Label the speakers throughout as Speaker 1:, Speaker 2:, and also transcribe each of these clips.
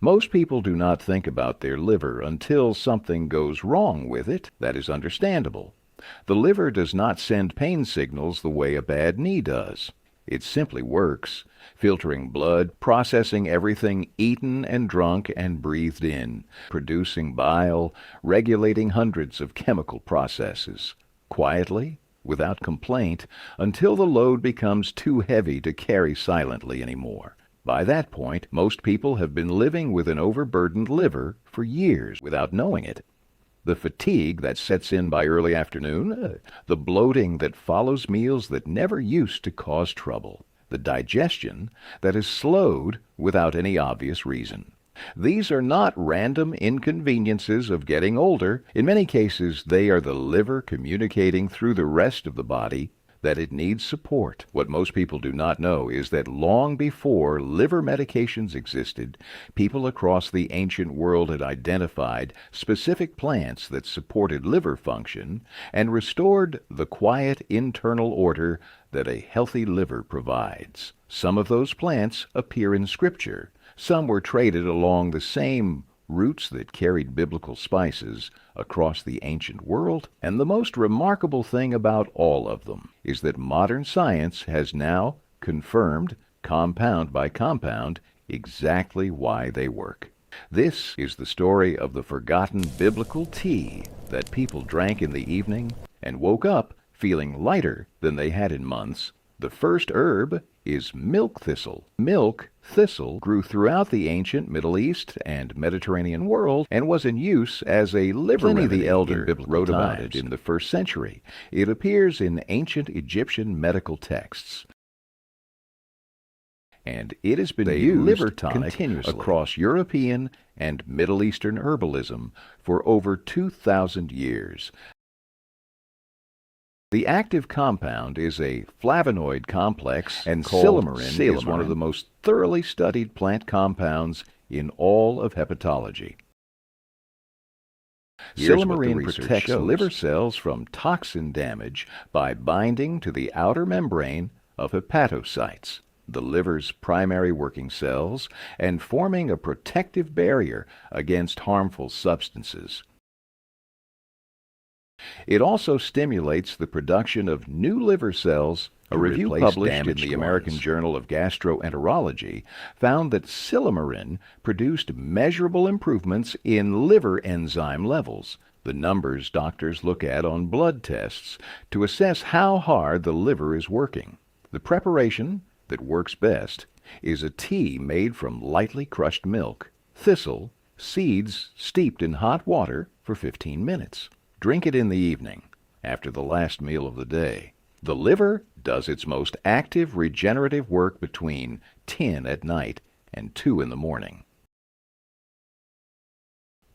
Speaker 1: Most people do not think about their liver until something goes wrong with it. That is understandable. The liver does not send pain signals the way a bad knee does. It simply works, filtering blood, processing everything eaten and drunk and breathed in, producing bile, regulating hundreds of chemical processes, quietly, without complaint, until the load becomes too heavy to carry silently anymore. By that point, most people have been living with an overburdened liver for years without knowing it. The fatigue that sets in by early afternoon, the bloating that follows meals that never used to cause trouble, the digestion that is slowed without any obvious reason. These are not random inconveniences of getting older. In many cases, they are the liver communicating through the rest of the body that it needs support. What most people do not know is that long before liver medications existed, people across the ancient world had identified specific plants that supported liver function and restored the quiet internal order that a healthy liver provides. Some of those plants appear in Scripture. Some were traded along the same roots that carried biblical spices across the ancient world, and the most remarkable thing about all of them is that modern science has now confirmed, compound by compound, exactly why they work. This is the story of the forgotten biblical tea that people drank in the evening and woke up feeling lighter than they had in months. The first herb is milk thistle. Milk thistle grew throughout the ancient Middle East and Mediterranean world and was in use as a liver remedy. Pliny the Elder wrote about it in the 1st century. It appears in ancient Egyptian medical texts, and it has been used liver tonic continuously across European and Middle Eastern herbalism for over 2,000 years. The active compound is a flavonoid complex, and silymarin is one of the most thoroughly studied plant compounds in all of hepatology. Silymarin protects liver cells from toxin damage by binding to the outer membrane of hepatocytes, the liver's primary working cells, and forming a protective barrier against harmful substances. It also stimulates the production of new liver cells. A review published in the American Journal of Gastroenterology found that silymarin produced measurable improvements in liver enzyme levels, the numbers doctors look at on blood tests to assess how hard the liver is working. The preparation that works best is a tea made from lightly crushed milk, thistle, seeds steeped in hot water for 15 minutes. Drink it in the evening, after the last meal of the day. The liver does its most active regenerative work between 10 at night and 2 in the morning.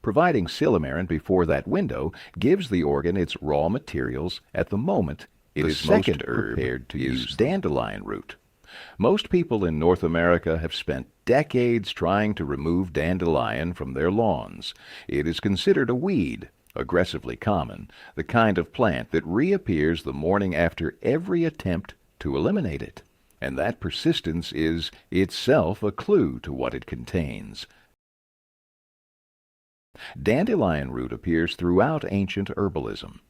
Speaker 1: Providing silymarin before that window gives the organ its raw materials at the moment it is most prepared to use dandelion root. Most people in North America have spent decades trying to remove dandelion from their lawns. It is considered a weed, aggressively common, the kind of plant that reappears the morning after every attempt to eliminate it. And that persistence is itself a clue to what it contains. Dandelion root appears throughout ancient herbalism.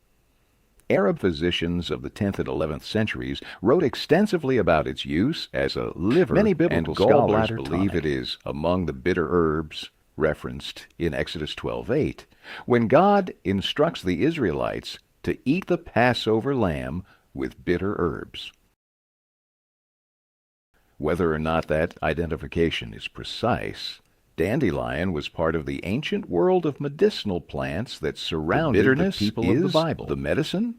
Speaker 1: Arab physicians of the 10th and 11th centuries wrote extensively about its use as a liver. Many biblical scholars believe it is among the bitter herbs referenced in Exodus 12:8, when God instructs the Israelites to eat the Passover lamb with bitter herbs. Whether or not that identification is precise, dandelion was part of the ancient world of medicinal plants that surrounded the people of the Bible. The medicine?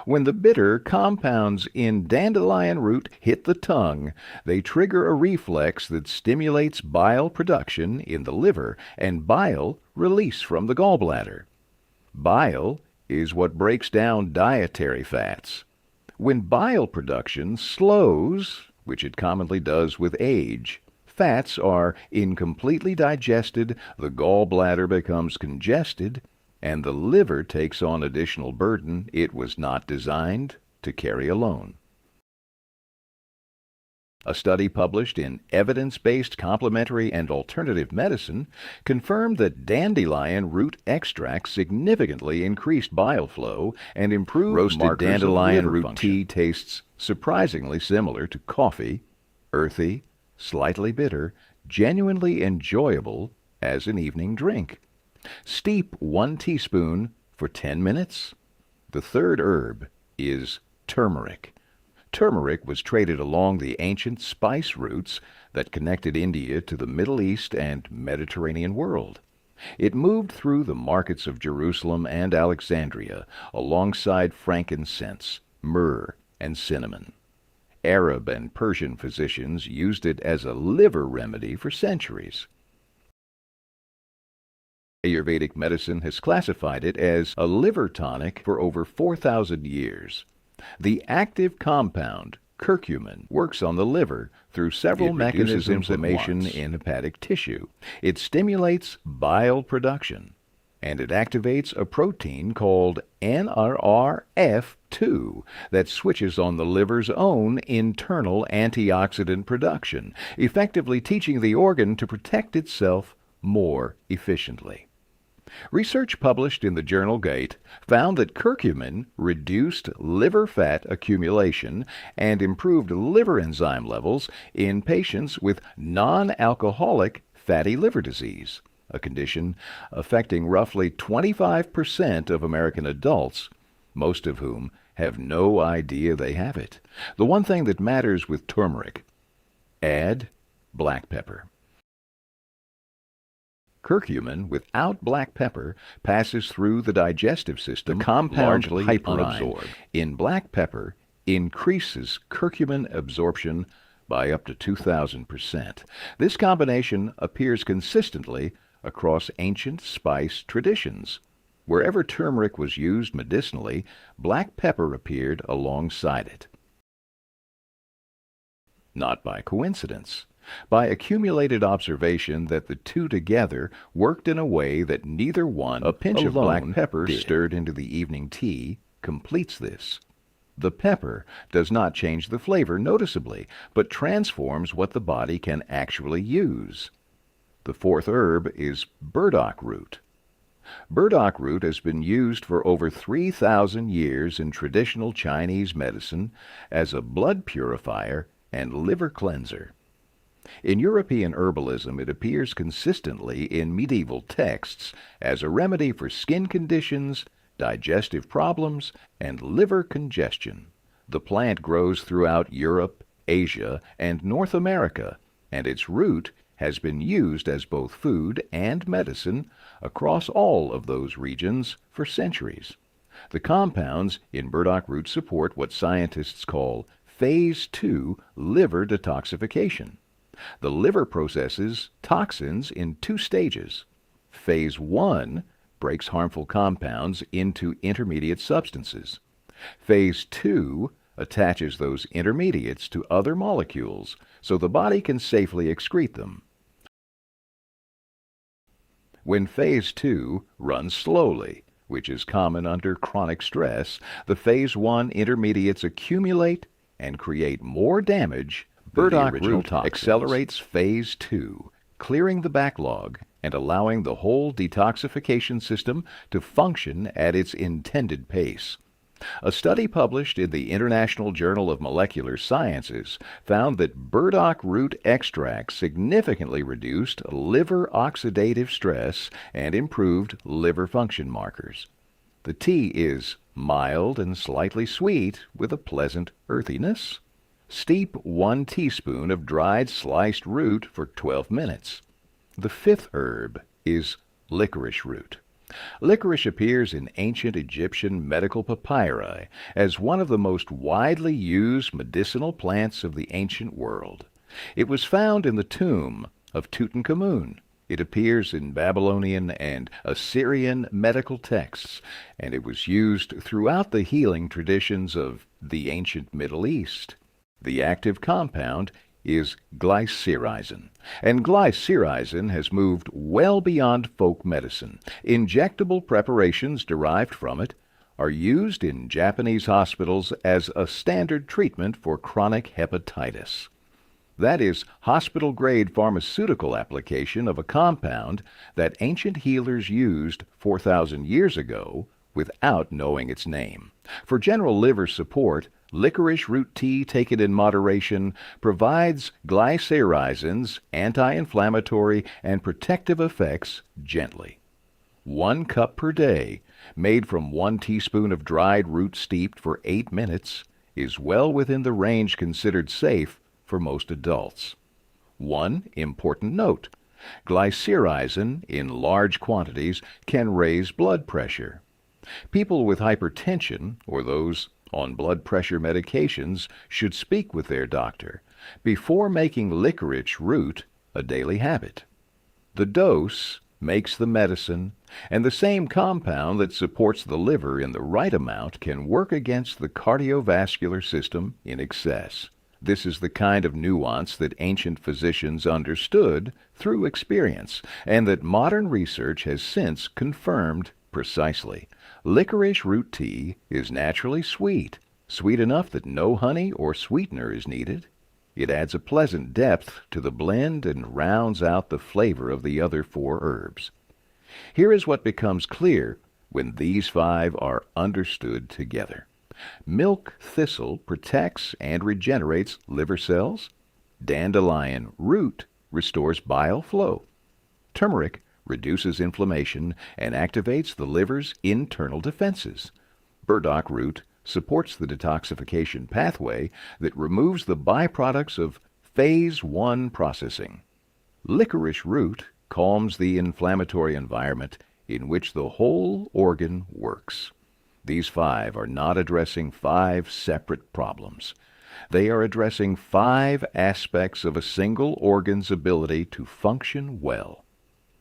Speaker 1: When the bitter compounds in dandelion root hit the tongue, they trigger a reflex that stimulates bile production in the liver and bile release from the gallbladder. Bile is what breaks down dietary fats. When bile production slows, which it commonly does with age, fats are incompletely digested, the gallbladder becomes congested, and the liver takes on additional burden it was not designed to carry alone. A study published in Evidence-Based Complementary and Alternative Medicine confirmed that dandelion root extract significantly increased bile flow and improved roasted dandelion root tea tastes surprisingly similar to coffee, earthy, slightly bitter, genuinely enjoyable as an evening drink. Steep 1 teaspoon for 10 minutes. The third herb is turmeric. Turmeric was traded along the ancient spice routes that connected India to the Middle East and Mediterranean world. It moved through the markets of Jerusalem and Alexandria alongside frankincense, myrrh, and cinnamon. Arab and Persian physicians used it as a liver remedy for centuries. Ayurvedic medicine has classified it as a liver tonic for over 4,000 years. The active compound, curcumin, works on the liver through several mechanisms of inflammation in hepatic tissue. It stimulates bile production, and it activates a protein called NRRF2 that switches on the liver's own internal antioxidant production, effectively teaching the organ to protect itself more efficiently. Research published in the journal Gait found that curcumin reduced liver fat accumulation and improved liver enzyme levels in patients with non-alcoholic fatty liver disease, a condition affecting roughly 25% of American adults, most of whom have no idea they have it. The one thing that matters with turmeric: add black pepper. Curcumin without black pepper passes through the digestive system, the compound largely unabsorbed. In black pepper, increases curcumin absorption by up to 2,000%. This combination appears consistently across ancient spice traditions. Wherever turmeric was used medicinally, black pepper appeared alongside it. Not by coincidence. By accumulated observation that the two together worked in a way that neither one, a pinch of black pepper stirred into the evening tea, completes this. The pepper does not change the flavor noticeably, but transforms what the body can actually use. The fourth herb is burdock root. Burdock root has been used for over 3,000 years in traditional Chinese medicine as a blood purifier and liver cleanser. In European herbalism, it appears consistently in medieval texts as a remedy for skin conditions, digestive problems, and liver congestion. The plant grows throughout Europe, Asia, and North America, and its root has been used as both food and medicine across all of those regions for centuries. The compounds in burdock root support what scientists call Phase 2 liver detoxification. The liver processes toxins in 2 stages. Phase 1 breaks harmful compounds into intermediate substances. Phase 2 attaches those intermediates to other molecules so the body can safely excrete them. When Phase 2 runs slowly, which is common under chronic stress, the Phase 1 intermediates accumulate and create more damage. Burdock root accelerates Phase 2, clearing the backlog and allowing the whole detoxification system to function at its intended pace. A study published in the International Journal of Molecular Sciences found that burdock root extract significantly reduced liver oxidative stress and improved liver function markers. The tea is mild and slightly sweet with a pleasant earthiness. Steep 1 teaspoon of dried sliced root for 12 minutes. The fifth herb is licorice root. Licorice appears in ancient Egyptian medical papyri as one of the most widely used medicinal plants of the ancient world. It was found in the tomb of Tutankhamun. It appears in Babylonian and Assyrian medical texts, and it was used throughout the healing traditions of the ancient Middle East. The active compound is glycyrrhizin, and glycyrrhizin has moved well beyond folk medicine. Injectable preparations derived from it are used in Japanese hospitals as a standard treatment for chronic hepatitis. That is hospital-grade pharmaceutical application of a compound that ancient healers used 4,000 years ago without knowing its name. For general liver support, licorice root tea taken in moderation provides glycyrrhizin's anti-inflammatory and protective effects gently. 1 cup per day, made from 1 teaspoon of dried root steeped for 8 minutes, is well within the range considered safe for most adults. One important note: glycyrrhizin in large quantities can raise blood pressure. People with hypertension or those on blood pressure medications should speak with their doctor before making licorice root a daily habit. The dose makes the medicine, and the same compound that supports the liver in the right amount can work against the cardiovascular system in excess. This is the kind of nuance that ancient physicians understood through experience, and that modern research has since confirmed precisely. Licorice root tea is naturally sweet, sweet enough that no honey or sweetener is needed. It adds a pleasant depth to the blend and rounds out the flavor of the other 4 herbs. Here is what becomes clear when these 5 are understood together. Milk thistle protects and regenerates liver cells. Dandelion root restores bile flow. Turmeric reduces inflammation and activates the liver's internal defenses. Burdock root supports the detoxification pathway that removes the byproducts of phase 1 processing. Licorice root calms the inflammatory environment in which the whole organ works. These 5 are not addressing 5 separate problems. They are addressing 5 aspects of a single organ's ability to function well.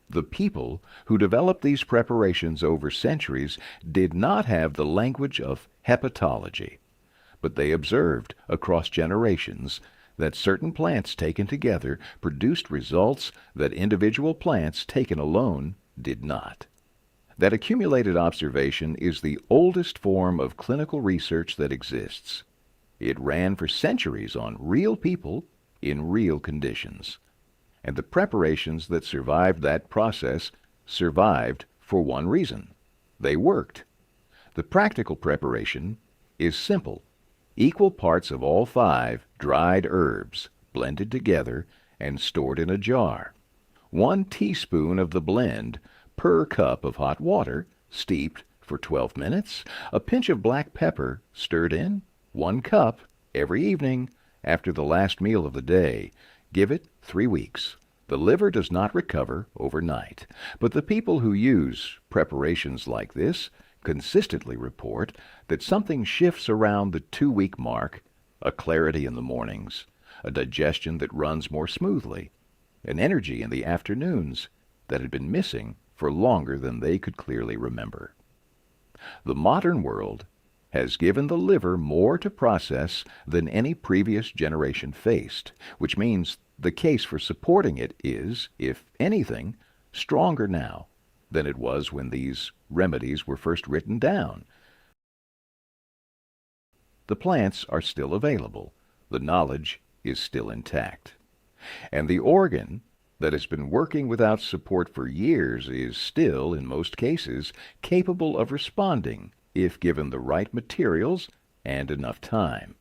Speaker 1: The people who developed these preparations over centuries did not have the language of hepatology, but they observed across generations that certain plants taken together produced results that individual plants taken alone did not. That accumulated observation is the oldest form of clinical research that exists. It ran for centuries on real people in real conditions. And the preparations that survived that process survived for one reason: they worked. The practical preparation is simple: equal parts of all 5 dried herbs blended together and stored in a jar. 1 teaspoon of the blend per cup of hot water, steeped for 12 minutes. A pinch of black pepper stirred in. 1 cup every evening after the last meal of the day. Give it 3 weeks. The liver does not recover overnight, but the people who use preparations like this consistently report that something shifts around the 2-week mark: a clarity in the mornings, a digestion that runs more smoothly, an energy in the afternoons that had been missing for longer than they could clearly remember. The modern world has given the liver more to process than any previous generation faced, which means the case for supporting it is, if anything, stronger now than it was when these remedies were first written down. The plants are still available, the knowledge is still intact, and the organ that has been working without support for years is still, in most cases, capable of responding if given the right materials and enough time.